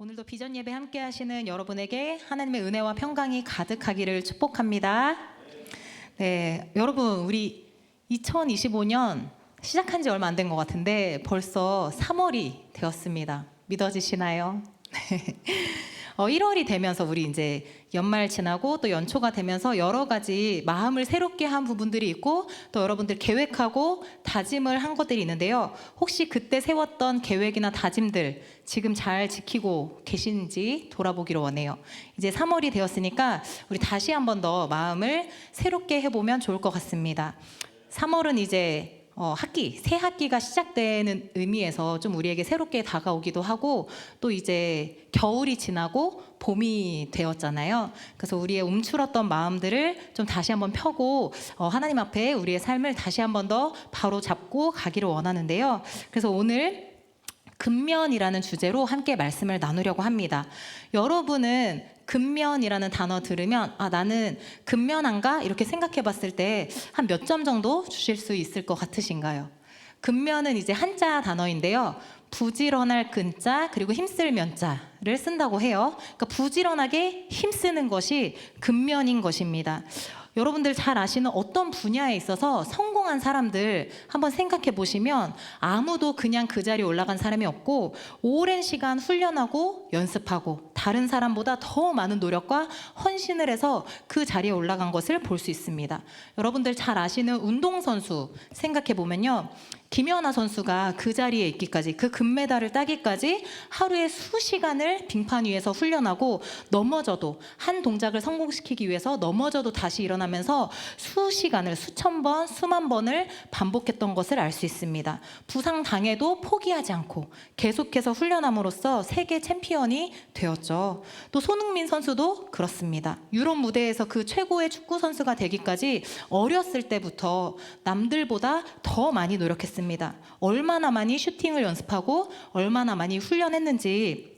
오늘도 비전 예배 함께 하시는 여러분에게 하나님의 은혜와 평강이 가득하기를 축복합니다. 네, 여러분 우리 2025년 시작한 지 얼마 안 된 것 같은데 벌써 3월이 되었습니다. 믿어지시나요? 1월이 되면서 우리 이제 연말 지나고 또 연초가 되면서 여러 가지 마음을 새롭게 한 부분들이 있고 또 여러분들 계획하고 다짐을 한 것들이 있는데요. 혹시 그때 세웠던 계획이나 다짐들 지금 잘 지키고 계신지 돌아보기를 원해요. 이제 3월이 되었으니까 우리 다시 한 번 더 마음을 새롭게 해보면 좋을 것 같습니다. 3월은 이제 새 학기가 시작되는 의미에서 좀 우리에게 새롭게 다가오기도 하고 또 이제 겨울이 지나고 봄이 되었잖아요. 그래서 우리의 움츠렀던 마음들을 좀 다시 한번 펴고 하나님 앞에 우리의 삶을 다시 한번 더 바로 잡고 가기를 원하는데요. 그래서 오늘 근면이라는 주제로 함께 말씀을 나누려고 합니다. 여러분은 근면이라는 단어 들으면 나는 근면한가? 이렇게 생각해 봤을 때 한 몇 점 정도 주실 수 있을 것 같으신가요? 근면은 이제 한자 단어인데요. 부지런할 근자 그리고 힘쓸 면자를 쓴다고 해요. 그러니까 부지런하게 힘쓰는 것이 근면인 것입니다. 여러분들 잘 아시는 어떤 분야에 있어서 성공한 사람들 한번 생각해 보시면 아무도 그냥 그 자리에 올라간 사람이 없고 오랜 시간 훈련하고 연습하고 다른 사람보다 더 많은 노력과 헌신을 해서 그 자리에 올라간 것을 볼 수 있습니다. 여러분들 잘 아시는 운동선수 생각해 보면요. 김연아 선수가 그 자리에 있기까지 그 금메달을 따기까지 하루에 수시간을 빙판 위에서 훈련하고 넘어져도 한 동작을 성공시키기 위해서 넘어져도 다시 일어나면서 수시간을 수천 번 수만 번을 반복했던 것을 알 수 있습니다. 부상 당해도 포기하지 않고 계속해서 훈련함으로써 세계 챔피언이 되었죠. 또 손흥민 선수도 그렇습니다. 유럽 무대에서 그 최고의 축구 선수가 되기까지 어렸을 때부터 남들보다 더 많이 노력했습니다. 얼마나 많이 슈팅을 연습하고 얼마나 많이 훈련했는지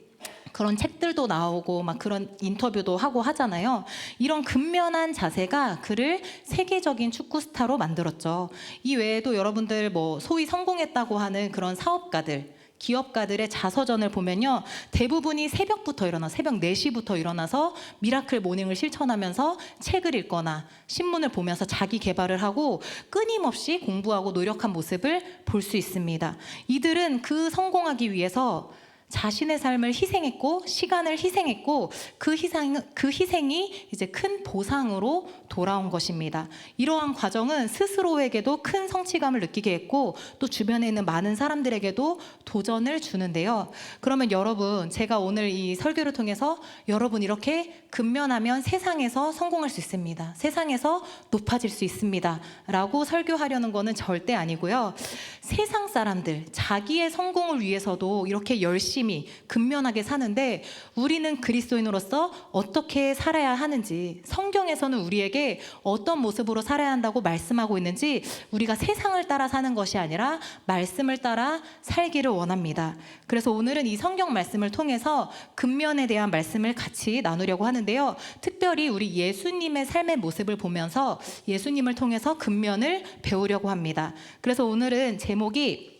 그런 책들도 나오고 막 그런 인터뷰도 하고 하잖아요. 이런 근면한 자세가 그를 세계적인 축구 스타로 만들었죠. 이 외에도 여러분들 소위 성공했다고 하는 그런 사업가들 기업가들의 자서전을 보면요. 대부분이 새벽부터 새벽 4시부터 일어나서 미라클 모닝을 실천하면서 책을 읽거나 신문을 보면서 자기 개발을 하고 끊임없이 공부하고 노력한 모습을 볼 수 있습니다. 이들은 그 성공하기 위해서 자신의 삶을 희생했고 시간을 희생했고 그 희생이 이제 큰 보상으로 돌아온 것입니다. 이러한 과정은 스스로에게도 큰 성취감을 느끼게 했고 또 주변에 있는 많은 사람들에게도 도전을 주는데요. 그러면 여러분 제가 오늘 이 설교를 통해서 여러분 이렇게 근면하면 세상에서 성공할 수 있습니다. 세상에서 높아질 수 있습니다. 라고 설교하려는 거는 절대 아니고요. 세상 사람들 자기의 성공을 위해서도 이렇게 열심히 근면하게 사는데 우리는 그리스도인으로서 어떻게 살아야 하는지 성경에서는 우리에게 어떤 모습으로 살아야 한다고 말씀하고 있는지 우리가 세상을 따라 사는 것이 아니라 말씀을 따라 살기를 원합니다. 그래서 오늘은 이 성경 말씀을 통해서 근면에 대한 말씀을 같이 나누려고 하는데요. 특별히 우리 예수님의 삶의 모습을 보면서 예수님을 통해서 근면을 배우려고 합니다. 그래서 오늘은 제목이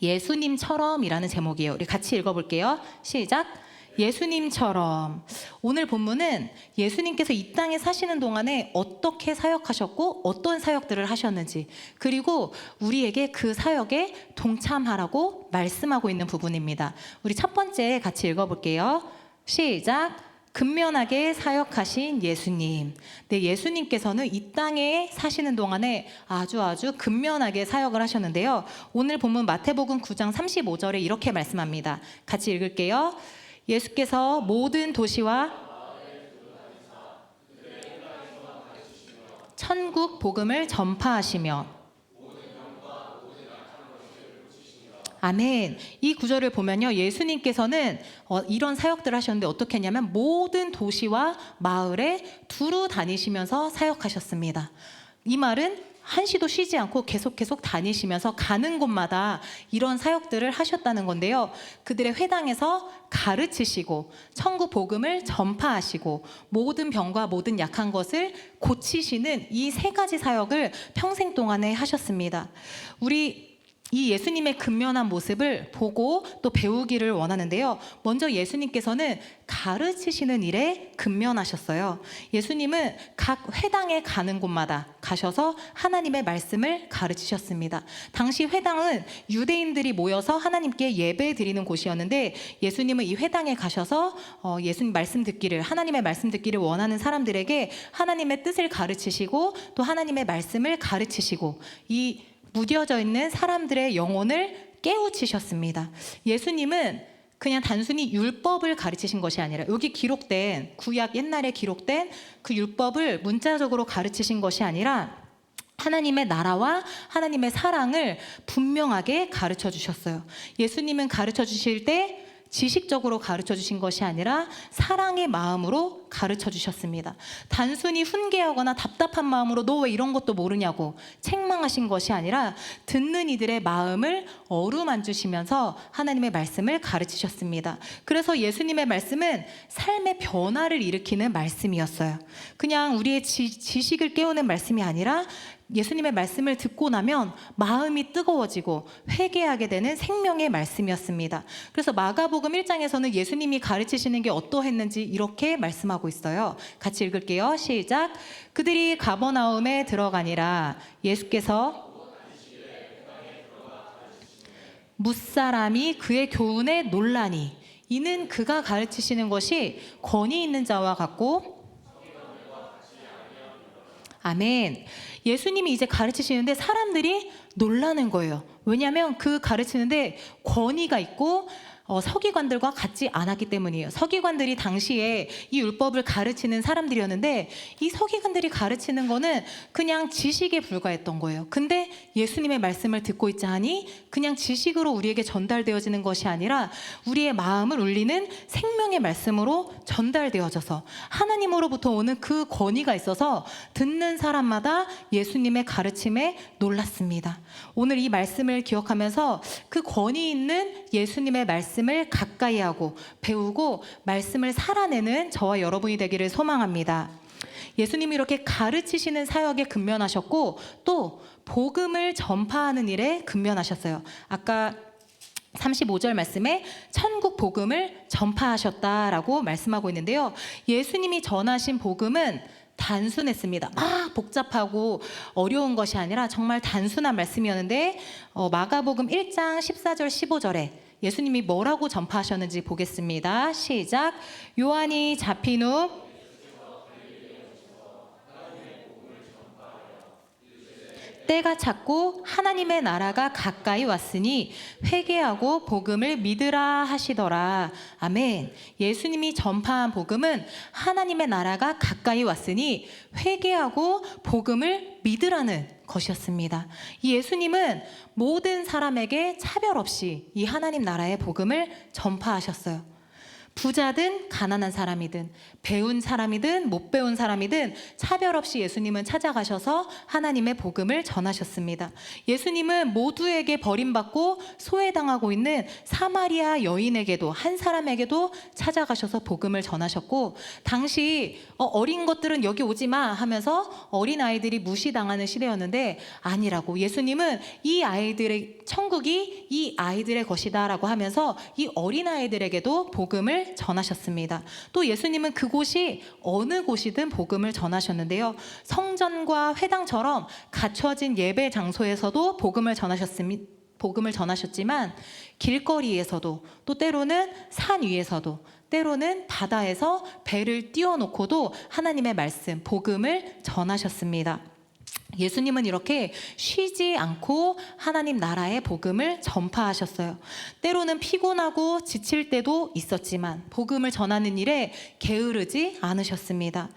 예수님처럼이라는 제목이에요. 우리 같이 읽어볼게요. 시작. 예수님처럼. 오늘 본문은 예수님께서 이 땅에 사시는 동안에 어떻게 사역하셨고 어떤 사역들을 하셨는지 그리고 우리에게 그 사역에 동참하라고 말씀하고 있는 부분입니다. 우리 첫 번째 같이 읽어볼게요. 시작. 근면하게 사역하신 예수님. 네, 예수님께서는 이 땅에 사시는 동안에 아주 근면하게 사역을 하셨는데요. 오늘 본문 마태복음 9장 35절에 이렇게 말씀합니다. 같이 읽을게요. 예수께서 모든 도시와 천국 복음을 전파하시며 아멘. 이 구절을 보면요. 예수님께서는 이런 사역들을 하셨는데 어떻게 했냐면 모든 도시와 마을에 두루 다니시면서 사역하셨습니다. 이 말은 한시도 쉬지 않고 계속 다니시면서 가는 곳마다 이런 사역들을 하셨다는 건데요. 그들의 회당에서 가르치시고 천국 복음을 전파하시고 모든 병과 모든 약한 것을 고치시는 이 3가지 사역을 평생 동안에 하셨습니다. 우리 이 예수님의 근면한 모습을 보고 또 배우기를 원하는데요. 먼저 예수님께서는 가르치시는 일에 근면하셨어요. 예수님은 각 회당에 가는 곳마다 가셔서 하나님의 말씀을 가르치셨습니다. 당시 회당은 유대인들이 모여서 하나님께 예배 드리는 곳이었는데 예수님은 이 회당에 가셔서 예수님 말씀 듣기를, 하나님의 말씀 듣기를 원하는 사람들에게 하나님의 뜻을 가르치시고 또 하나님의 말씀을 가르치시고 이 무뎌져 있는 사람들의 영혼을 깨우치셨습니다. 예수님은 그냥 단순히 율법을 가르치신 것이 아니라 여기 기록된 구약 옛날에 기록된 그 율법을 문자적으로 가르치신 것이 아니라 하나님의 나라와 하나님의 사랑을 분명하게 가르쳐 주셨어요. 예수님은 가르쳐 주실 때 지식적으로 가르쳐 주신 것이 아니라 사랑의 마음으로 가르쳐 주셨습니다. 단순히 훈계하거나 답답한 마음으로 너 왜 이런 것도 모르냐고 책망하신 것이 아니라 듣는 이들의 마음을 어루만지시면서 하나님의 말씀을 가르치셨습니다. 그래서 예수님의 말씀은 삶의 변화를 일으키는 말씀이었어요. 그냥 우리의 지식을 깨우는 말씀이 아니라 예수님의 말씀을 듣고 나면 마음이 뜨거워지고 회개하게 되는 생명의 말씀이었습니다. 그래서 마가복음 1장에서는 예수님이 가르치시는 게 어떠했는지 이렇게 말씀하고 있어요. 같이 읽을게요. 시작. 그들이 가버나움에 들어가니라. 예수께서 뭇사람이 그의 교훈에 놀라니 이는 그가 가르치시는 것이 권위 있는 자와 같고 아멘. 예수님이 이제 가르치시는데 사람들이 놀라는 거예요. 왜냐하면 그 가르치는데 권위가 있고 서기관들과 같지 않았기 때문이에요. 서기관들이 당시에 이 율법을 가르치는 사람들이었는데 이 서기관들이 가르치는 거는 그냥 지식에 불과했던 거예요. 근데 예수님의 말씀을 듣고 있자 하니 그냥 지식으로 우리에게 전달되어지는 것이 아니라 우리의 마음을 울리는 생명의 말씀으로 전달되어져서 하나님으로부터 오는 그 권위가 있어서 듣는 사람마다 예수님의 가르침에 놀랐습니다. 오늘 이 말씀을 기억하면서 그 권위 있는 예수님의 말씀을 가까이 하고 배우고 말씀을 살아내는 저와 여러분이 되기를 소망합니다. 예수님이 이렇게 가르치시는 사역에 근면하셨고 또 복음을 전파하는 일에 근면하셨어요. 아까 35절 말씀에 천국 복음을 전파하셨다라고 말씀하고 있는데요. 예수님이 전하신 복음은 단순했습니다. 막 복잡하고 어려운 것이 아니라 정말 단순한 말씀이었는데 마가복음 1장 14절 15절에 예수님이 뭐라고 전파하셨는지 보겠습니다. 시작. 요한이 잡힌 후 때가 찼고 하나님의 나라가 가까이 왔으니 회개하고 복음을 믿으라 하시더라. 아멘. 예수님이 전파한 복음은 하나님의 나라가 가까이 왔으니 회개하고 복음을 믿으라는 것이었습니다. 이 예수님은 모든 사람에게 차별 없이 이 하나님 나라의 복음을 전파하셨어요. 부자든 가난한 사람이든 배운 사람이든 못 배운 사람이든 차별 없이 예수님은 찾아가셔서 하나님의 복음을 전하셨습니다. 예수님은 모두에게 버림받고 소외당하고 있는 사마리아 여인에게도 한 사람에게도 찾아가셔서 복음을 전하셨고 당시 어린 것들은 여기 오지 마 하면서 어린아이들이 무시당하는 시대였는데 아니라고 예수님은 이 아이들의 천국이 이 아이들의 것이다 라고 하면서 이 어린아이들에게도 복음을 전하셨습니다. 또 예수님은 그곳이 어느 곳이든 복음을 전하셨는데요. 성전과 회당처럼 갖춰진 예배 장소에서도 복음을 전하셨지만 길거리에서도 또 때로는 산 위에서도 때로는 바다에서 배를 띄워놓고도 하나님의 말씀, 복음을 전하셨습니다. 예수님은 이렇게 쉬지 않고 하나님 나라의 복음을 전파하셨어요. 때로는 피곤하고 지칠 때도 있었지만 복음을 전하는 일에 게으르지 않으셨습니다.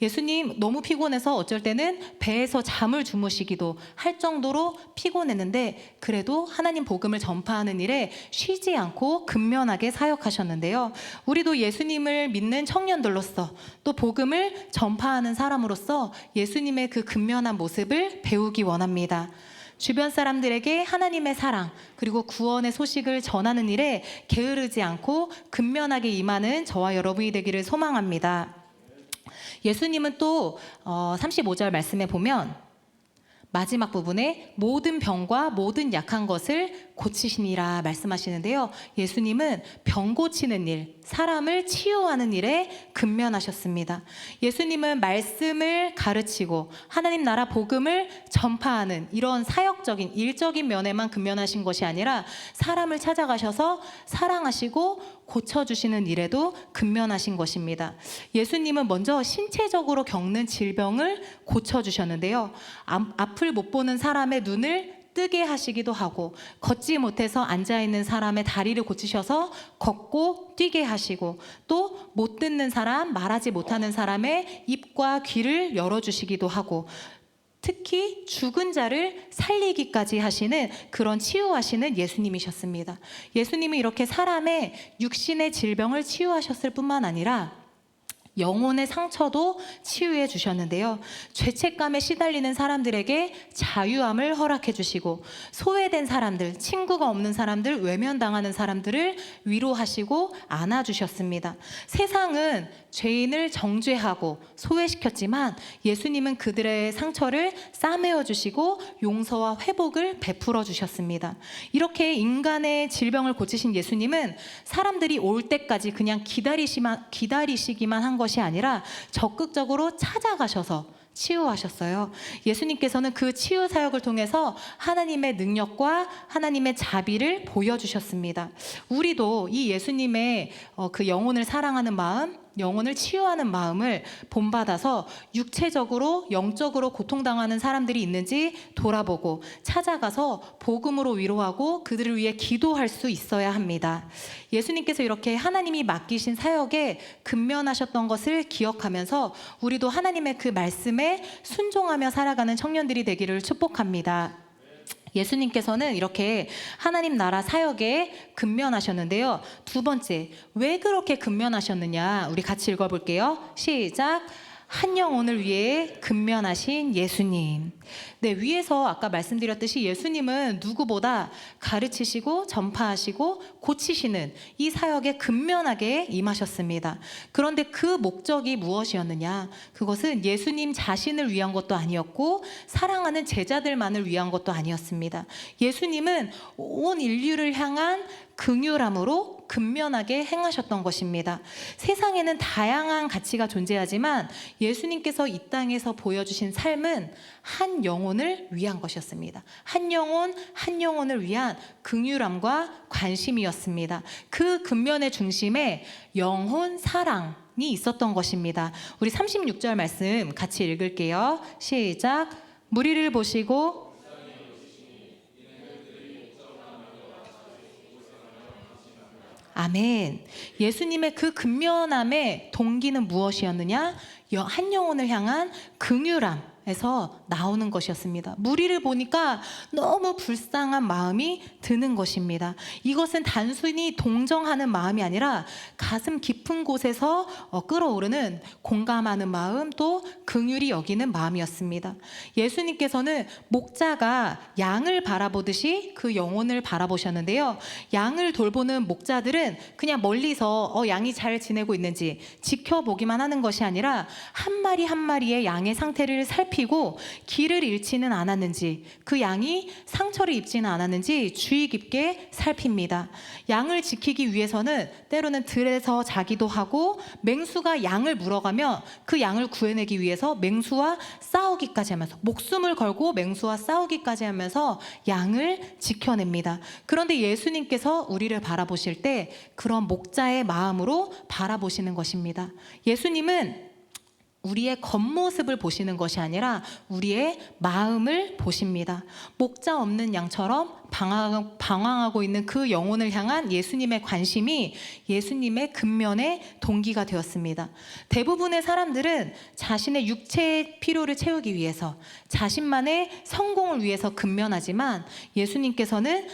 예수님 너무 피곤해서 어쩔 때는 배에서 잠을 주무시기도 할 정도로 피곤했는데 그래도 하나님 복음을 전파하는 일에 쉬지 않고 근면하게 사역하셨는데요. 우리도 예수님을 믿는 청년들로서 또 복음을 전파하는 사람으로서 예수님의 그 근면한 모습을 배우기 원합니다. 주변 사람들에게 하나님의 사랑 그리고 구원의 소식을 전하는 일에 게으르지 않고 근면하게 임하는 저와 여러분이 되기를 소망합니다. 예수님은 또 35절 말씀에 보면 마지막 부분에 모든 병과 모든 약한 것을 고치시니라 말씀하시는데요. 예수님은 병 고치는 일, 사람을 치유하는 일에 근면하셨습니다. 예수님은 말씀을 가르치고 하나님 나라 복음을 전파하는 이런 사역적인 일적인 면에만 근면하신 것이 아니라 사람을 찾아가셔서 사랑하시고 고쳐주시는 일에도 근면하신 것입니다. 예수님은 먼저 신체적으로 겪는 질병을 고쳐주셨는데요. 앞을 못 보는 사람의 눈을 뜨게 하시기도 하고, 걷지 못해서 앉아있는 사람의 다리를 고치셔서 걷고 뛰게 하시고, 또 못 듣는 사람, 말하지 못하는 사람의 입과 귀를 열어주시기도 하고, 특히 죽은 자를 살리기까지 하시는 그런 치유하시는 예수님이셨습니다. 예수님이 이렇게 사람의 육신의 질병을 치유하셨을 뿐만 아니라 영혼의 상처도 치유해 주셨는데요. 죄책감에 시달리는 사람들에게 자유함을 허락해 주시고, 소외된 사람들, 친구가 없는 사람들, 외면당하는 사람들을 위로하시고 안아주셨습니다. 세상은 죄인을 정죄하고 소외시켰지만 예수님은 그들의 상처를 싸매어 주시고 용서와 회복을 베풀어 주셨습니다. 이렇게 인간의 질병을 고치신 예수님은 사람들이 올 때까지 그냥 기다리시기만 한 것이 아니라 적극적으로 찾아가셔서 치유하셨어요. 예수님께서는 그 치유 사역을 통해서 하나님의 능력과 하나님의 자비를 보여주셨습니다. 우리도 이 예수님의 그 영혼을 사랑하는 마음, 영혼을 치유하는 마음을 본받아서 육체적으로 영적으로 고통당하는 사람들이 있는지 돌아보고 찾아가서 복음으로 위로하고 그들을 위해 기도할 수 있어야 합니다. 예수님께서 이렇게 하나님이 맡기신 사역에 근면하셨던 것을 기억하면서 우리도 하나님의 그 말씀에 순종하며 살아가는 청년들이 되기를 축복합니다. 예수님께서는 이렇게 하나님 나라 사역에 근면하셨는데요. 두 번째, 왜 그렇게 근면하셨느냐? 우리 같이 읽어볼게요. 시작. 한 영혼을 위해 근면하신 예수님. 네, 위에서 아까 말씀드렸듯이 예수님은 누구보다 가르치시고 전파하시고 고치시는 이 사역에 근면하게 임하셨습니다. 그런데 그 목적이 무엇이었느냐? 그것은 예수님 자신을 위한 것도 아니었고 사랑하는 제자들만을 위한 것도 아니었습니다. 예수님은 온 인류를 향한 긍휼함으로 근면하게 행하셨던 것입니다. 세상에는 다양한 가치가 존재하지만 예수님께서 이 땅에서 보여주신 삶은 한 영혼을 위한 것이었습니다. 한 영혼, 한 영혼을 위한 긍휼함과 관심이었습니다. 그 근면의 중심에 영혼 사랑이 있었던 것입니다. 우리 36절 말씀 같이 읽을게요. 시작. 무리를 보시고 아멘. 예수님의 그 근면함의 동기는 무엇이었느냐? 한 영혼을 향한 긍휼함에서 나오는 것이었습니다. 무리를 보니까 너무 불쌍한 마음이 드는 것입니다. 이것은 단순히 동정하는 마음이 아니라 가슴 깊은 곳에서 끓어오르는 공감하는 마음, 또 긍휼히 여기는 마음이었습니다. 예수님께서는 목자가 양을 바라보듯이 그 영혼을 바라보셨는데요. 양을 돌보는 목자들은 그냥 멀리서 양이 잘 지내고 있는지 지켜보기만 하는 것이 아니라 한 마리 한 마리의 양의 상태를 살피고 길을 잃지는 않았는지, 그 양이 상처를 입지는 않았는지 주의 깊게 살핍니다. 양을 지키기 위해서는 때로는 들에서 자기도 하고, 맹수가 양을 물어가며 그 양을 구해내기 위해서 맹수와 싸우기까지 하면서, 목숨을 걸고 맹수와 싸우기까지 하면서 양을 지켜냅니다. 그런데 예수님께서 우리를 바라보실 때 그런 목자의 마음으로 바라보시는 것입니다. 예수님은 우리의 겉모습을 보시는 것이 아니라 우리의 마음을 보십니다. 목자 없는 양처럼 방황하고 있는 그 영혼을 향한 예수님의 관심이 예수님의 근면의 동기가 되었습니다. 대부분의 사람들은 자신의 육체의 필요를 채우기 위해서, 자신만의 성공을 위해서 근면하지만 예수님께서는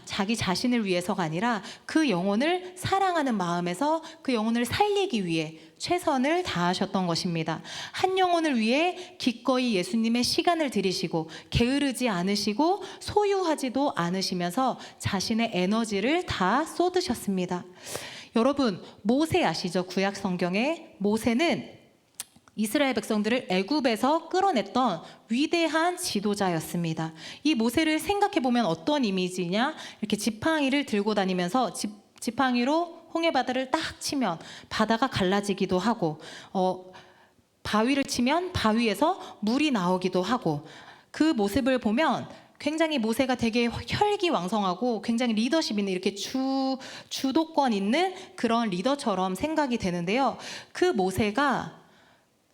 자기 자신을 위해서가 아니라 그 영혼을 사랑하는 마음에서 그 영혼을 살리기 위해 최선을 다하셨던 것입니다. 한 영혼을 위해 기꺼이 예수님의 시간을 들이시고 게으르지 않으시고 소유하지도 않으시면서 자신의 에너지를 다 쏟으셨습니다. 여러분, 모세 아시죠? 구약 성경에 모세는 이스라엘 백성들을 애굽에서 끌어냈던 위대한 지도자였습니다. 이 모세를 생각해 보면 어떤 이미지냐? 이렇게 지팡이를 들고 다니면서 지팡이로 홍해 바다를 딱 치면 바다가 갈라지기도 하고, 바위를 치면 바위에서 물이 나오기도 하고, 그 모습을 보면 굉장히 모세가 되게 혈기왕성하고 굉장히 리더십 있는, 이렇게 주도권 있는 그런 리더처럼 생각이 되는데요. 그 모세가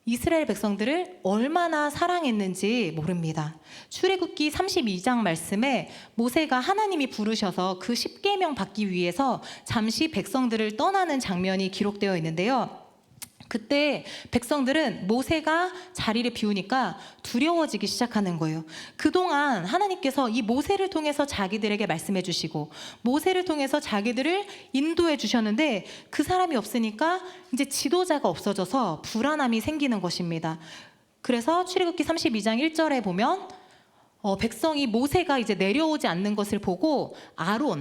이스라엘 백성들을 얼마나 사랑했는지 모릅니다. 출애굽기 32장 말씀에 모세가 하나님이 부르셔서 그 십계명 받기 위해서 잠시 백성들을 떠나는 장면이 기록되어 있는데요. 그때 백성들은 모세가 자리를 비우니까 두려워지기 시작하는 거예요. 그동안 하나님께서 이 모세를 통해서 자기들에게 말씀해 주시고 모세를 통해서 자기들을 인도해 주셨는데 그 사람이 없으니까 이제 지도자가 없어져서 불안함이 생기는 것입니다. 그래서 출애굽기 32장 1절에 보면 백성이 모세가 이제 내려오지 않는 것을 보고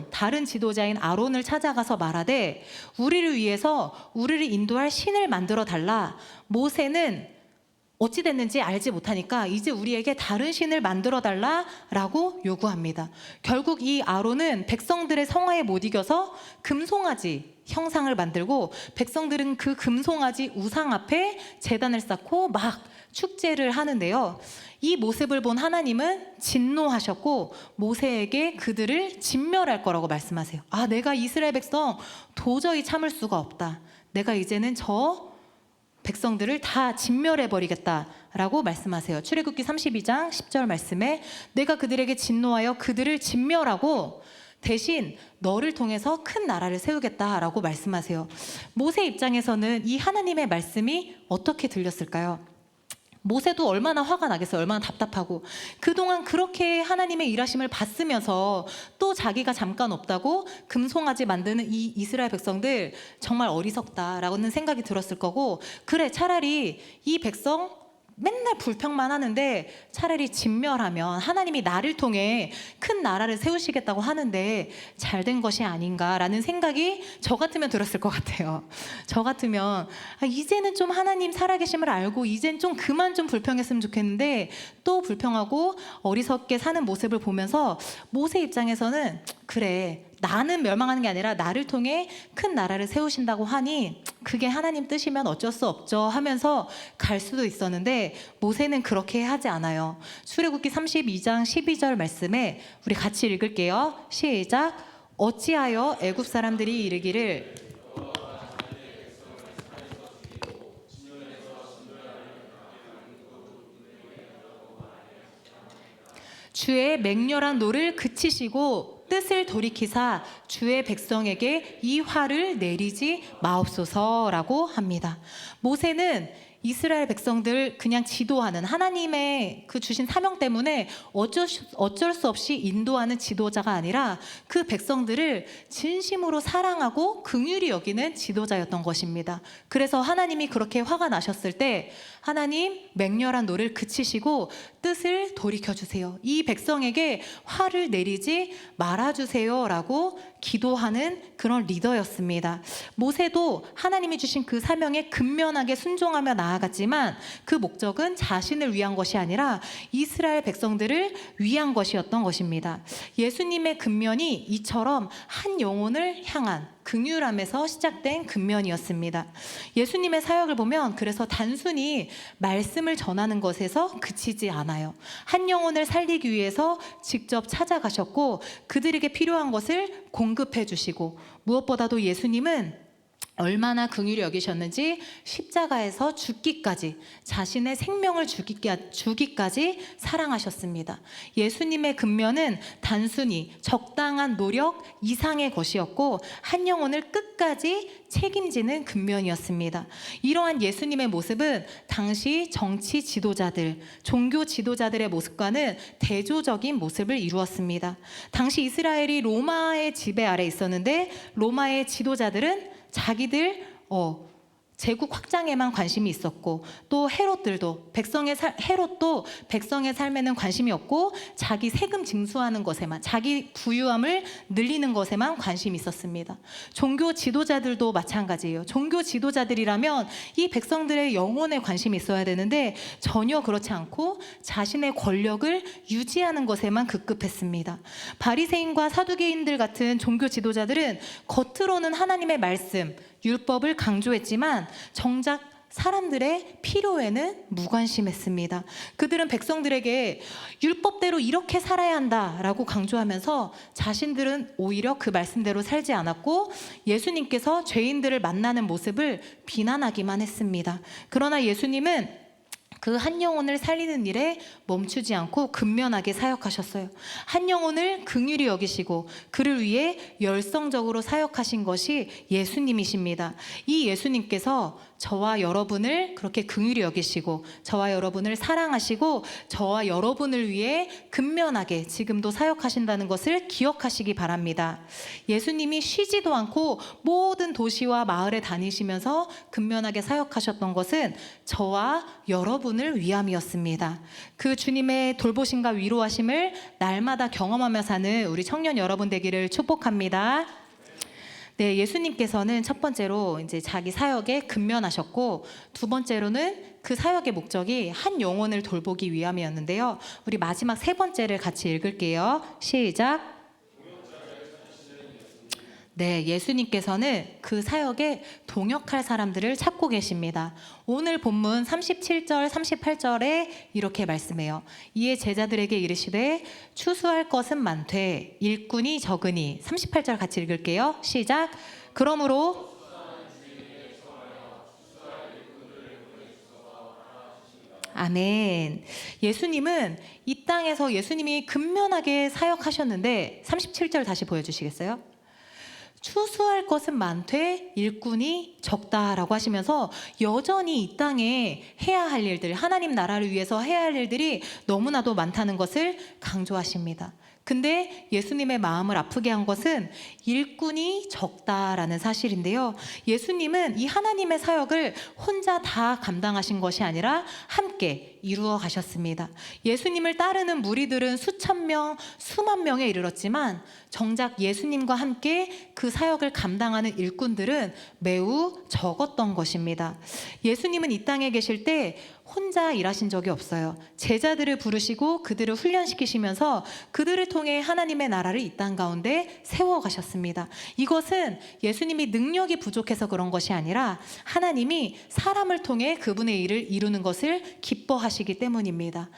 다른 지도자인 아론을 찾아가서 말하되 우리를 위해서 우리를 인도할 신을 만들어 달라. 모세는 어찌 됐는지 알지 못하니까 이제 우리에게 다른 신을 만들어 달라라고 요구합니다. 결국 이 아론은 백성들의 성화에 못 이겨서 금송아지 형상을 만들고 백성들은 그 금송아지 우상 앞에 제단을 쌓고 막 축제를 하는데요. 이 모습을 본 하나님은 진노하셨고 모세에게 그들을 진멸할 거라고 말씀하세요. 내가 이스라엘 백성 도저히 참을 수가 없다. 내가 이제는 저 백성들을 다 진멸해버리겠다라고 말씀하세요. 출애굽기 32장 10절 말씀에 내가 그들에게 진노하여 그들을 진멸하고 대신 너를 통해서 큰 나라를 세우겠다라고 말씀하세요. 모세 입장에서는 이 하나님의 말씀이 어떻게 들렸을까요? 모세도 얼마나 화가 나겠어요. 얼마나 답답하고 그동안 그렇게 하나님의 일하심을 봤으면서 또 자기가 잠깐 없다고 금송아지 만드는 이 이스라엘 백성들 정말 어리석다라고는 생각이 들었을 거고, 그래 차라리 이 백성 맨날 불평만 하는데 차라리 진멸하면 하나님이 나를 통해 큰 나라를 세우시겠다고 하는데 잘된 것이 아닌가라는 생각이 저 같으면 들었을 것 같아요. 저 같으면 이제는 좀 하나님 살아계심을 알고 이젠 좀 그만 좀 불평했으면 좋겠는데 또 불평하고 어리석게 사는 모습을 보면서 모세 입장에서는 그래 나는 멸망하는 게 아니라 나를 통해 큰 나라를 세우신다고 하니 그게 하나님 뜻이면 어쩔 수 없죠 하면서 갈 수도 있었는데 모세는 그렇게 하지 않아요. 출애굽기 32장 12절 말씀에 우리 같이 읽을게요. 시작. 어찌하여 애굽 사람들이 이르기를 주의 맹렬한 노를 그치시고 뜻을 돌이키사 주의 백성에게 이 화를 내리지 마옵소서라고 합니다. 모세는 이스라엘 백성들 그냥 지도하는 하나님의 그 주신 사명 때문에 어쩔 수 없이 인도하는 지도자가 아니라 그 백성들을 진심으로 사랑하고 긍휼히 여기는 지도자였던 것입니다. 그래서 하나님이 그렇게 화가 나셨을 때 하나님 맹렬한 노를 그치시고 뜻을 돌이켜주세요. 이 백성에게 화를 내리지 말아주세요 라고 기도하는 그런 리더였습니다. 모세도 하나님이 주신 그 사명에 근면하게 순종하며 나아갔지만 그 목적은 자신을 위한 것이 아니라 이스라엘 백성들을 위한 것이었던 것입니다. 예수님의 근면이 이처럼 한 영혼을 향한 긍휼함에서 시작된 근면이었습니다. 예수님의 사역을 보면 그래서 단순히 말씀을 전하는 것에서 그치지 않아요. 한 영혼을 살리기 위해서 직접 찾아가셨고 그들에게 필요한 것을 공급해 주시고 무엇보다도 예수님은 얼마나 긍휼히 여기셨는지 십자가에서 죽기까지 자신의 생명을 주기까지 사랑하셨습니다. 예수님의 근면은 단순히 적당한 노력 이상의 것이었고 한 영혼을 끝까지 책임지는 근면이었습니다. 이러한 예수님의 모습은 당시 정치 지도자들, 종교 지도자들의 모습과는 대조적인 모습을 이루었습니다. 당시 이스라엘이 로마의 지배 아래 있었는데 로마의 지도자들은 제국 확장에만 관심이 있었고, 또 헤롯도 백성의 삶에는 관심이 없고 자기 세금 징수하는 것에만, 자기 부유함을 늘리는 것에만 관심이 있었습니다. 종교 지도자들도 마찬가지예요. 종교 지도자들이라면 이 백성들의 영혼에 관심이 있어야 되는데 전혀 그렇지 않고 자신의 권력을 유지하는 것에만 급급했습니다. 바리새인과 사두개인들 같은 종교 지도자들은 겉으로는 하나님의 말씀, 율법을 강조했지만 정작 사람들의 필요에는 무관심했습니다. 그들은 백성들에게 율법대로 이렇게 살아야 한다라고 강조하면서 자신들은 오히려 그 말씀대로 살지 않았고 예수님께서 죄인들을 만나는 모습을 비난하기만 했습니다. 그러나 예수님은 그 한 영혼을 살리는 일에 멈추지 않고 근면하게 사역하셨어요. 한 영혼을 긍휼히 여기시고 그를 위해 열성적으로 사역하신 것이 예수님이십니다. 이 예수님께서 저와 여러분을 그렇게 긍휼히 여기시고 저와 여러분을 사랑하시고 저와 여러분을 위해 근면하게 지금도 사역하신다는 것을 기억하시기 바랍니다. 예수님이 쉬지도 않고 모든 도시와 마을에 다니시면서 근면하게 사역하셨던 것은 저와 여러분을 위함이었습니다. 그 주님의 돌보심과 위로하심을 날마다 경험하며 사는 우리 청년 여러분 되기를 축복합니다. 네, 예수님께서는 첫 번째로 이제 자기 사역에 근면하셨고, 두 번째로는 그 사역의 목적이 한 영혼을 돌보기 위함이었는데요. 우리 마지막 세 번째를 같이 읽을게요. 시작. 네, 예수님께서는 그 사역에 동역할 사람들을 찾고 계십니다. 오늘 본문 37절, 38절에 이렇게 말씀해요. 이에 제자들에게 이르시되 추수할 것은 많되 일꾼이 적으니. 38절 같이 읽을게요. 시작. 그러므로 아멘. 예수님은 이 땅에서 예수님이 근면하게 사역하셨는데 37절 다시 보여주시겠어요? 추수할 것은 많되 일꾼이 적다라고 하시면서 여전히 이 땅에 해야 할 일들, 하나님 나라를 위해서 해야 할 일들이 너무나도 많다는 것을 강조하십니다. 근데 예수님의 마음을 아프게 한 것은 일꾼이 적다라는 사실인데요. 예수님은 이 하나님의 사역을 혼자 다 감당하신 것이 아니라 함께 이루어 가셨습니다. 예수님을 따르는 무리들은 수천 명, 수만 명에 이르렀지만 정작 예수님과 함께 그 사역을 감당하는 일꾼들은 매우 적었던 것입니다. 예수님은 이 땅에 계실 때 혼자 일하신 적이 없어요. 제자들을 부르시고 그들을 훈련시키시면서 그들을 통해 하나님의 나라를 이 땅 가운데 세워가셨습니다. 이것은 예수님이 능력이 부족해서 그런 것이 아니라 하나님이 사람을 통해 그분의 일을 이루는 것을 기뻐하시기 때문입니다.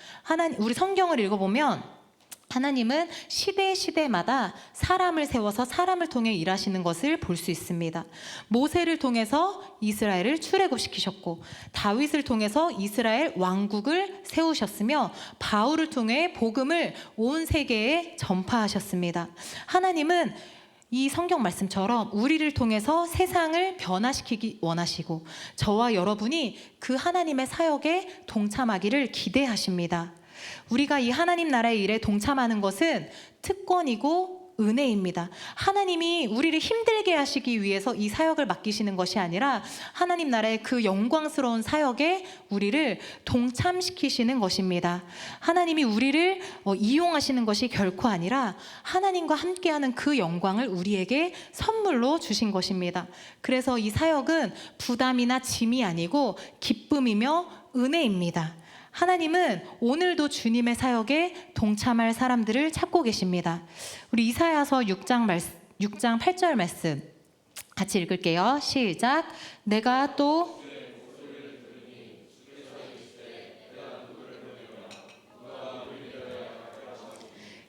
우리 성경을 읽어보면 하나님은 시대마다 사람을 세워서 사람을 통해 일하시는 것을 볼 수 있습니다. 모세를 통해서 이스라엘을 출애굽시키셨고, 다윗을 통해서 이스라엘 왕국을 세우셨으며, 바울을 통해 복음을 온 세계에 전파하셨습니다. 하나님은 이 성경 말씀처럼 우리를 통해서 세상을 변화시키기 원하시고 저와 여러분이 그 하나님의 사역에 동참하기를 기대하십니다. 우리가 이 하나님 나라의 일에 동참하는 것은 특권이고 은혜입니다. 하나님이 우리를 힘들게 하시기 위해서 이 사역을 맡기시는 것이 아니라 하나님 나라의 그 영광스러운 사역에 우리를 동참시키시는 것입니다. 하나님이 우리를 이용하시는 것이 결코 아니라 하나님과 함께하는 그 영광을 우리에게 선물로 주신 것입니다. 그래서 이 사역은 부담이나 짐이 아니고 기쁨이며 은혜입니다. 하나님은 오늘도 주님의 사역에 동참할 사람들을 찾고 계십니다. 우리 이사야서 6장 8절 말씀 같이 읽을게요. 시작. 내가 또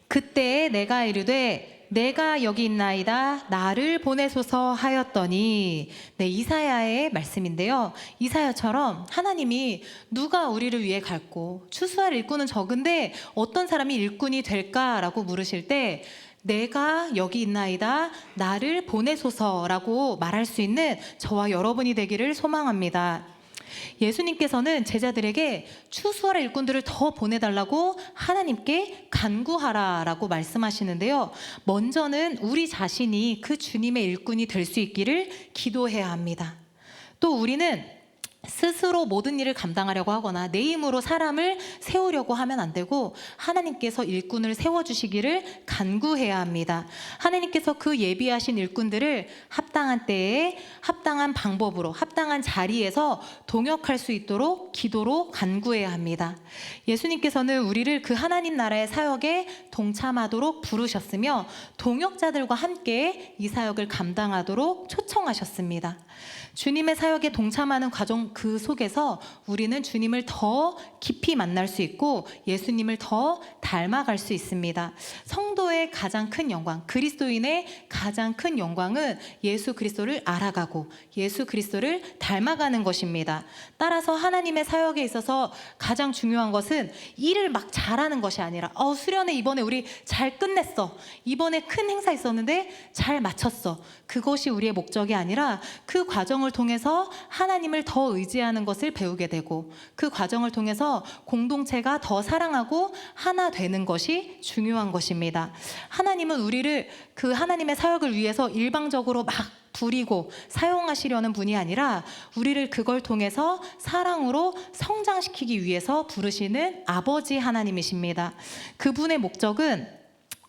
그때 내가 이르되 내가 여기 있나이다 나를 보내소서 하였더니. 네, 이사야의 말씀인데요. 이사야처럼 하나님이 누가 우리를 위해 갈고 추수할 일꾼은 적은데 어떤 사람이 일꾼이 될까라고 물으실 때 내가 여기 있나이다 나를 보내소서라고 말할 수 있는 저와 여러분이 되기를 소망합니다. 예수님께서는 제자들에게 추수할 일꾼들을 더 보내달라고 하나님께 간구하라라고 말씀하시는데요. 먼저는 우리 자신이 그 주님의 일꾼이 될 수 있기를 기도해야 합니다. 또 우리는 스스로 모든 일을 감당하려고 하거나 내 힘으로 사람을 세우려고 하면 안 되고 하나님께서 일꾼을 세워주시기를 간구해야 합니다. 하나님께서 그 예비하신 일꾼들을 합당한 때에 합당한 방법으로 합당한 자리에서 동역할 수 있도록 기도로 간구해야 합니다. 예수님께서는 우리를 그 하나님 나라의 사역에 동참하도록 부르셨으며 동역자들과 함께 이 사역을 감당하도록 초청하셨습니다. 주님의 사역에 동참하는 과정 그 속에서 우리는 주님을 더 깊이 만날 수 있고 예수님을 더 닮아갈 수 있습니다. 성도의 가장 큰 영광, 그리스도인의 가장 큰 영광은 예수 그리스도를 알아가고 예수 그리스도를 닮아가는 것입니다. 따라서 하나님의 사역에 있어서 가장 중요한 것은 일을 막 잘하는 것이 아니라 수련회 이번에 우리 잘 끝냈어. 이번에 큰 행사 있었는데 잘 마쳤어. 그것이 우리의 목적이 아니라 그 과정을 통해서 하나님을 더 의지하는 것을 배우게 되고 그 과정을 통해서 공동체가 더 사랑하고 하나 되는 것이 중요한 것입니다. 하나님은 우리를 그 하나님의 사역을 위해서 일방적으로 막 부리고 사용하시려는 분이 아니라 우리를 그걸 통해서 사랑으로 성장시키기 위해서 부르시는 아버지 하나님이십니다. 그분의 목적은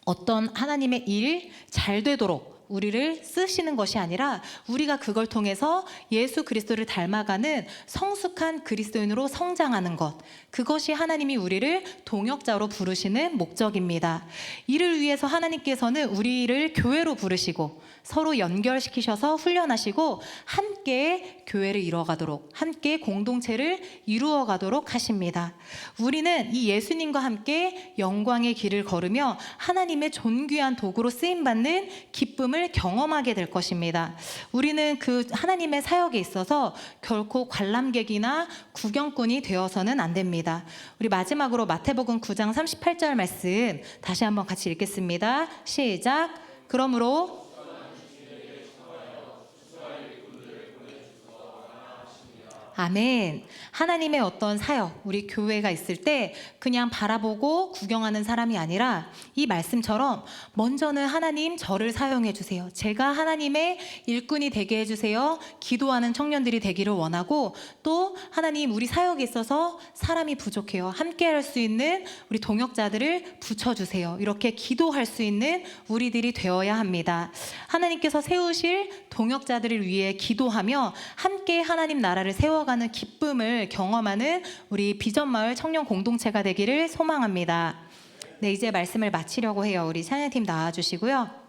어떤 하나님의 일 잘 되도록 우리를 쓰시는 것이 아니라 우리가 그걸 통해서 예수 그리스도를 닮아가는 성숙한 그리스도인으로 성장하는 것, 그것이 하나님이 우리를 동역자로 부르시는 목적입니다. 이를 위해서 하나님께서는 우리를 교회로 부르시고 서로 연결시키셔서 훈련하시고 함께 교회를 이루어가도록 함께 공동체를 이루어가도록 하십니다. 우리는 이 예수님과 함께 영광의 길을 걸으며 하나님의 존귀한 도구로 쓰임받는 기쁨을 경험하게 될 것입니다. 우리는 그 하나님의 사역에 있어서 결코 관람객이나 구경꾼이 되어서는 안 됩니다. 우리 마지막으로 마태복음 9장 38절 말씀 다시 한번 같이 읽겠습니다. 시작. 그러므로 아멘. 하나님의 어떤 사역, 우리 교회가 있을 때 그냥 바라보고 구경하는 사람이 아니라 이 말씀처럼 먼저는 하나님 저를 사용해 주세요. 제가 하나님의 일꾼이 되게 해주세요. 기도하는 청년들이 되기를 원하고 또 하나님 우리 사역에 있어서 사람이 부족해요. 함께 할 수 있는 우리 동역자들을 붙여주세요. 이렇게 기도할 수 있는 우리들이 되어야 합니다. 하나님께서 세우실 동역자들을 위해 기도하며 함께 하나님 나라를 세워가는 기쁨을 경험하는 우리 비전마을 청년 공동체가 되기를 소망합니다. 네, 이제 말씀을 마치려고 해요. 우리 찬양팀 나와주시고요.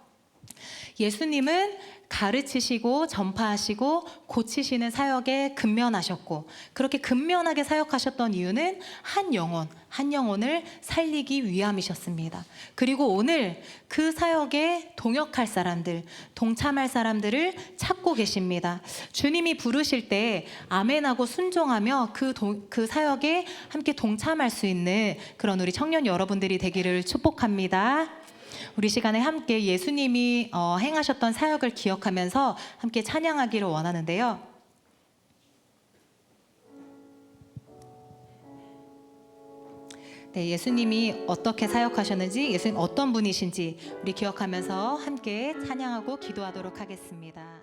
예수님은 가르치시고 전파하시고 고치시는 사역에 근면하셨고 그렇게 근면하게 사역하셨던 이유는 한 영혼을 살리기 위함이셨습니다. 그리고 오늘 그 사역에 동역할 사람들, 동참할 사람들을 찾고 계십니다. 주님이 부르실 때 아멘하고 순종하며 그 사역에 함께 동참할 수 있는 그런 우리 청년 여러분들이 되기를 축복합니다. 우리 시간에 함께 예수님이 행하셨던 사역을 기억하면서 함께 찬양하기를 원하는데요. 네, 예수님이 어떻게 사역하셨는지, 예수님 어떤 분이신지 우리 기억하면서 함께 찬양하고 기도하도록 하겠습니다.